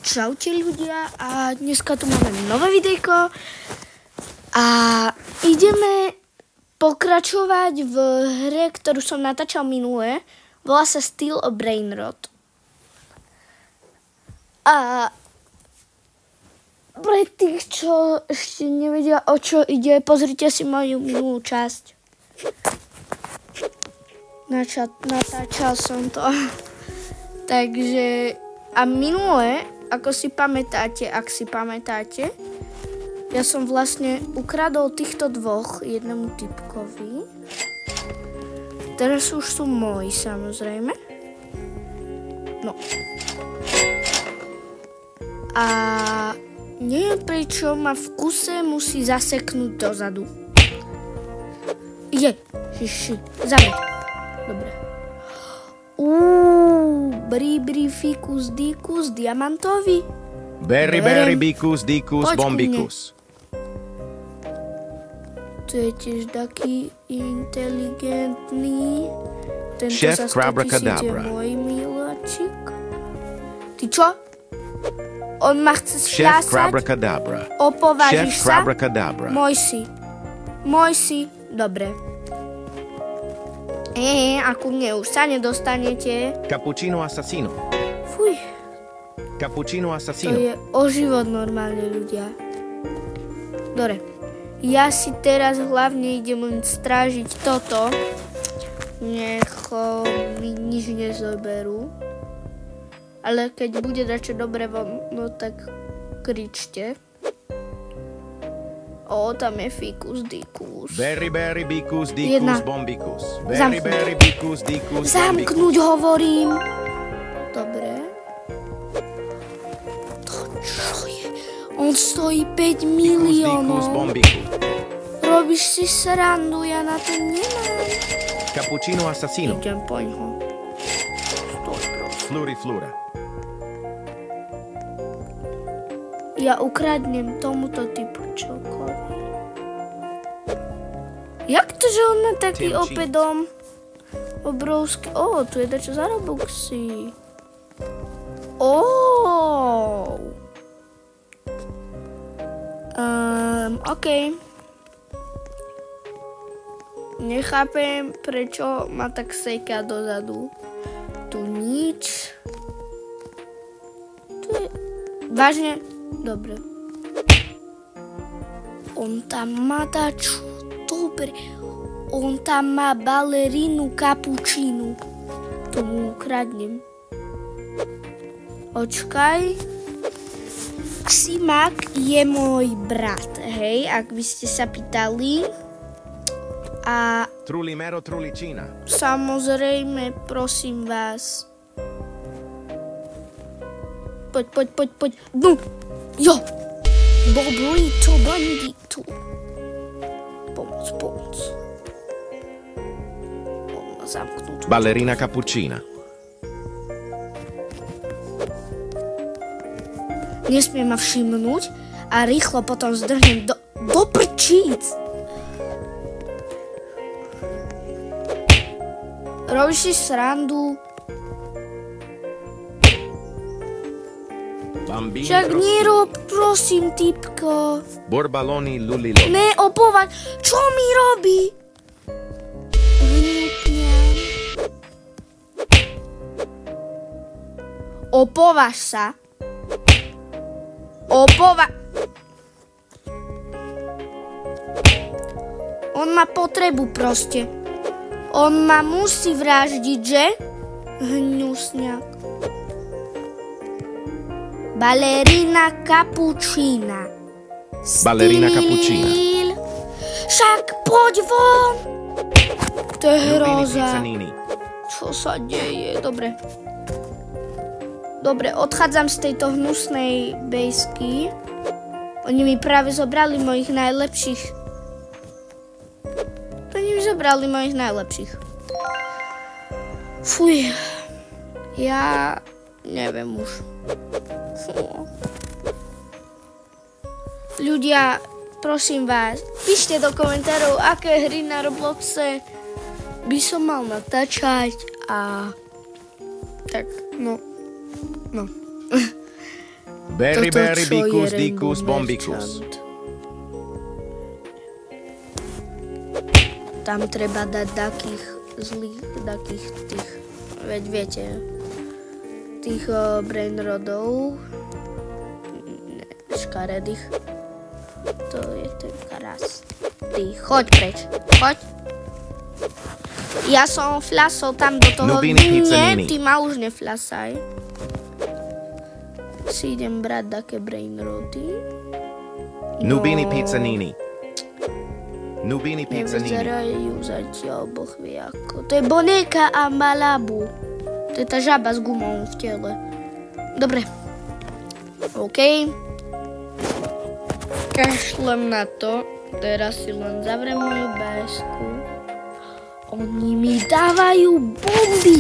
Čaute ľudia a dneska tu máme nové videjko a ideme pokračovať v hre, ktorú som natáčal minule. Volá sa Steel of Brainrot. A pre tých, čo ešte nevedia, o čo ide, pozrite si moju minulú časť. Natáčal som to. Takže a minule, ako si pamätáte, ak si pamätáte, ja som vlastne ukradol týchto dvoch jednému typkovi. Teraz už sú moji, samozrejme. No. A neviem prečo ma v kuse musí zaseknúť dozadu. Šiši, zameď. Dobre. Bri, fikus, dikus, diamantovi. Berry, bikus, dikus, bombikus. To je tiež taký inteligentný. Tento Chef za 100 000 Crabrakadabra. je môj miláčik. Ty čo? On ma chce Chef šľasať? Crabrakadabra. Opovážiš Chef sa? Crabrakadabra. Môj si. Dobre. A ku mne už sa nedostanete. Cappuccino assassino. Fuj. Cappuccino To assassino. je o život normálne, ľudia. Dobre. Ja si teraz hlavne idem len strážiť toto. Nech mi nič nezoberú. Ale keď bude dačo dobre von, no tak kričte. Tam je fikus, dikus. Berry, bikus, Jedna. dikus, bombikus. Zamknúť. Berry, bikus, dikus, Zamknúť, hovorím. Dobre. To čo je? On stojí 5 dikus, miliónov. bombikus. Robíš si srandu, ja na to nemám. Cappuccino assassino. Idem poňho. Stoj, prosím. Fluriflura. Ja ukradnem tomuto typu čokoľvek. Jak to, že on má taký Tim opäť dom? Obrovský. Tu je dačo za Robuxy. OK. Nechápem, prečo ma tak sejká dozadu. Tu nič. Tu je... Vážne? Dobre. On tam má dačo. Dobre. On tam má balerínu kapučínu. To mu ukradnem. Očkaj. Ximak je môj brat, hej, ak by ste sa pýtali. A Trulimero trulicina. samozrejme, prosím vás. Poď. No, jo. Bobrito, bandito. Pomoc. On ma zamknúť. Ballerina cappuccina. Nesmie ma všimnúť a rýchlo potom zdrhnem do prčíc. Robíš si srandu. Bambini Však nerob, prosím, typko. Borbaloni lulilo. Ne, opovaž. Čo mi robí? Hnutňam. Opovaž sa. On má potrebu proste. On ma musí vraždiť, že? Hnusňak. Ballerina cappuccina. Ballerina cappuccina. Styl. Však poď von. To je hroza. Čo sa deje? Dobre, odchádzam z tejto hnusnej bejsky. Oni mi práve zobrali mojich najlepších. Fuj. Ja neviem už. Ľudia, prosím vás, píšte do komentárov, aké hry na Robloxe by som mal natáčať a tak, no. Berry Toto berry čo je bicus Rainbow dicus bombicus. Merchant? Tam treba dať takých zlých, takých tých, veď viete, tých brainrodov, škaredých. To je ten karas. Ty, choď preč, choď. Ja som flasol tam do toho Nubini nie, pizzanini. ty ma už neflasaj. Si idem brať také brainrody. Nubini pizzanini. Nubini pizzanini. Nevyzerajú zatiaľ, boh vie ako. To je Boneka a Malabu. To je tá žaba s gumou v tele. Dobre. OK. Kašlem na to. Teraz si len zavriem moju básku. Oni mi dávajú bomby.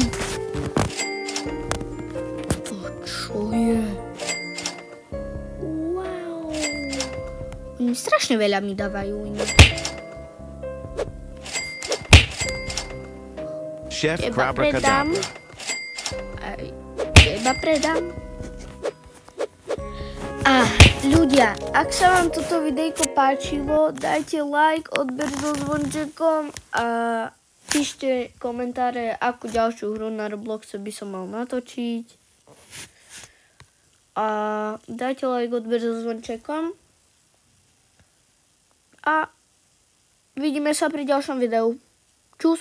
To čo je? Wow. Oni strašne veľa mi dávajú inak. Chef Teba Crabra predám. Cadabra. Aj teba predám. A ľudia, ak sa vám toto videjko páčilo, dajte like, odber so zvončekom a píšte komentáre, akú ďalšiu hru na Robloxe by som mal natočiť. A dajte like, odber so zvončekom. A vidíme sa pri ďalšom videu. Čus.